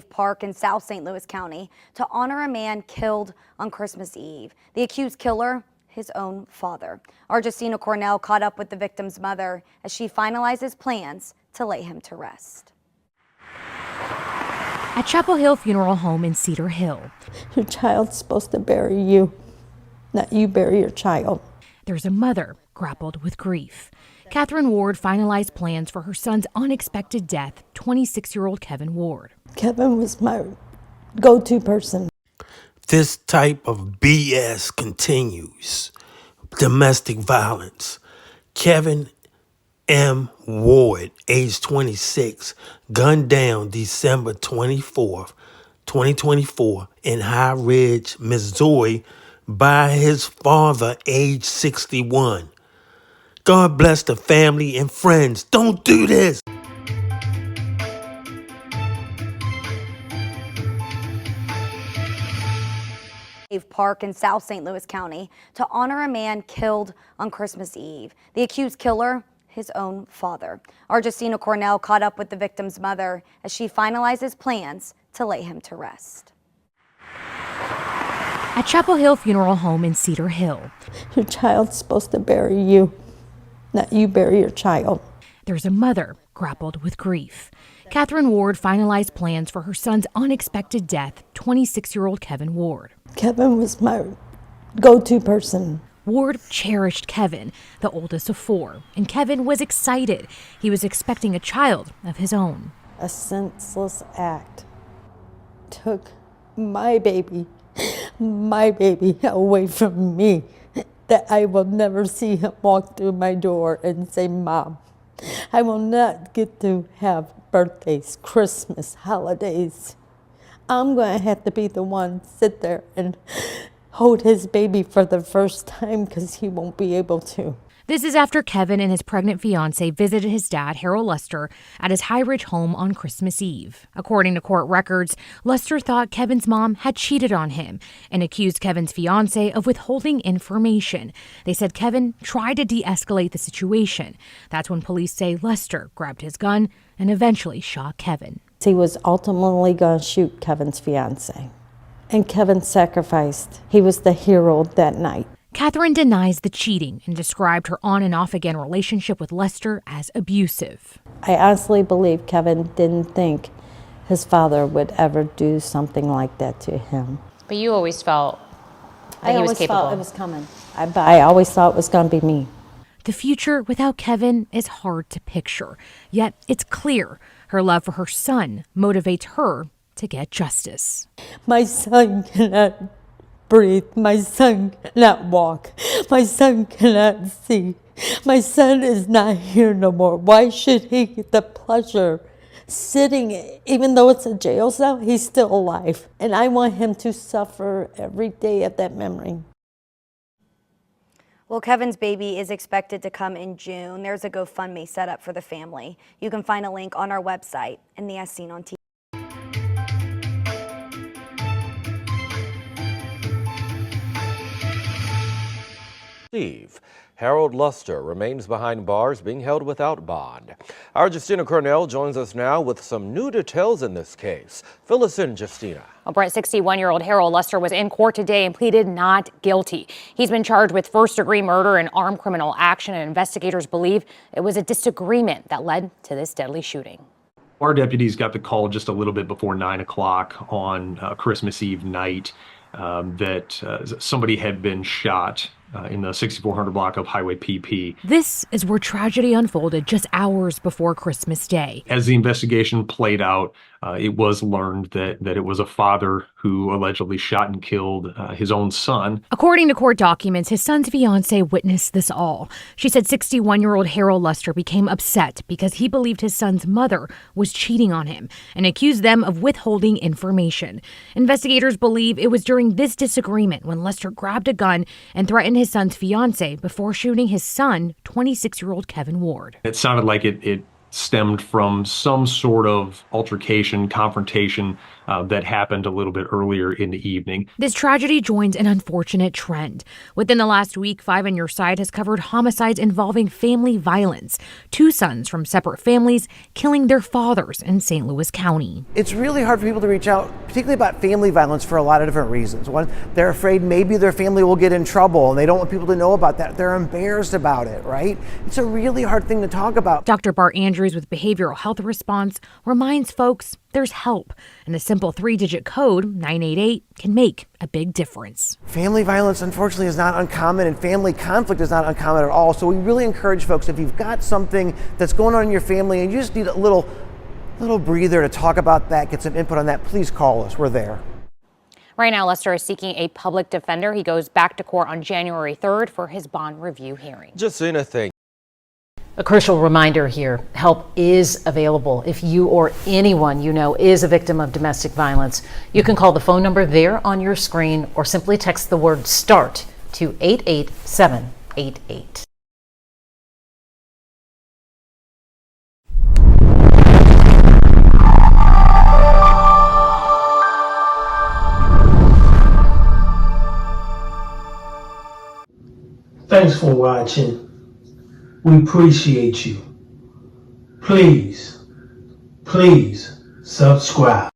Park in South St. Louis County to honor a man killed on Christmas Eve. The accused killer, his own father. Our Justina Cornell caught up with the victim's mother as she finalizes plans to lay him to rest. At Chapel Hill Funeral Home in Cedar Hill. Your child's supposed to bury you, not you bury your child. There's a mother grappled with grief. Catherine Ward finalized plans for her son's unexpected death, 26-year-old Kevin Ward. Kevin was my go-to person. This type of BS continues. Domestic violence. Kevin M. Ward, age 26, gunned down December 24th, 2024 in High Ridge, Missouri by his father, age 61. God bless the family and friends. Don't do this. Park in South St. Louis County to honor a man killed on Christmas Eve. The accused killer, his own father. Our Justina Cornell caught up with the victim's mother as she finalizes plans to lay him to rest. At Chapel Hill Funeral Home in Cedar Hill. Your child's supposed to bury you, not you bury your child. There's a mother grappled with grief. Catherine Ward finalized plans for her son's unexpected death, 26-year-old Kevin Ward. Kevin was my go-to person. Ward cherished Kevin, the oldest of four, and Kevin was excited. He was expecting a child of his own. A senseless act took my baby away from me, that I will never see him walk through my door and say, Mom. I will not get to have birthdays, Christmas, holidays. I'm going to have to be the one sit there and hold his baby for the first time because he won't be able to. This is after Kevin and his pregnant fiancee visited his dad, Harold Lester, at his High Ridge home on Christmas Eve. According to court records, Lester thought Kevin's mom had cheated on him and accused Kevin's fiancee of withholding information. They said Kevin tried to de-escalate the situation. That's when police say Lester grabbed his gun and eventually shot Kevin. He was ultimately going to shoot Kevin's fiancee, and Kevin sacrificed. He was the hero that night. Catherine denies the cheating and described her on and off again relationship with Lester as abusive. I honestly believe Kevin didn't think his father would ever do something like that to him. But you always felt that he was capable. I always felt it was coming. I always thought it was going to be me. The future without Kevin is hard to picture, yet it's clear her love for her son motivates her to get justice. My son cannot breathe. My son cannot walk. My son cannot see. My son is not here no more. Why should he get the pleasure sitting, even though it's a jail cell, he's still alive. And I want him to suffer every day of that memory. Well, Kevin's baby is expected to come in June. There's a GoFundMe set up for the family. You can find a link on our website and the As Seen on TV. Harold Lester remains behind bars, being held without bond. Our Justina Cornell joins us now with some new details in this case. Fill us in, Justina. Well, Brett, 61-year-old Harold Lester was in court today and pleaded not guilty. He's been charged with first-degree murder and armed criminal action, and investigators believe it was a disagreement that led to this deadly shooting. Our deputies got the call just a little bit before 9 o'clock on Christmas Eve night that somebody had been shot in the 6400 block of Highway PP. This is where tragedy unfolded just hours before Christmas Day. As the investigation played out, it was learned that it was a father who allegedly shot and killed his own son. According to court documents, his son's fiancée witnessed this all. She said 61-year-old Harold Lester became upset because he believed his son's mother was cheating on him and accused them of withholding information. Investigators believe it was during this disagreement when Lester grabbed a gun and threatened his son's fiancée before shooting his son, 26-year-old Kevin Ward. It sounded like it stemmed from some sort of altercation, confrontation that happened a little bit earlier in the evening. This tragedy joins an unfortunate trend. Within the last week, 5 on Your Side has covered homicides involving family violence. 2 sons from separate families killing their fathers in St. Louis County. It's really hard for people to reach out, particularly about family violence, for a lot of different reasons. One, they're afraid maybe their family will get in trouble and they don't want people to know about that. They're embarrassed about it, right? It's a really hard thing to talk about. Dr. Bart Andrews with Behavioral Health Response reminds folks there's help, and a simple 3-digit code, 988, can make a big difference. Family violence, unfortunately, is not uncommon, and family conflict is not uncommon at all. So we really encourage folks, if you've got something that's going on in your family and you just need a little breather to talk about that, get some input on that, please call us. We're there. Right now, Lester is seeking a public defender. He goes back to court on January 3rd for his bond review hearing. Justina, thank A crucial reminder here, help is available if you or anyone you know is a victim of domestic violence. You can call the phone number there on your screen or simply text the word START to 88788. Thanks for watching. We appreciate you. Please subscribe.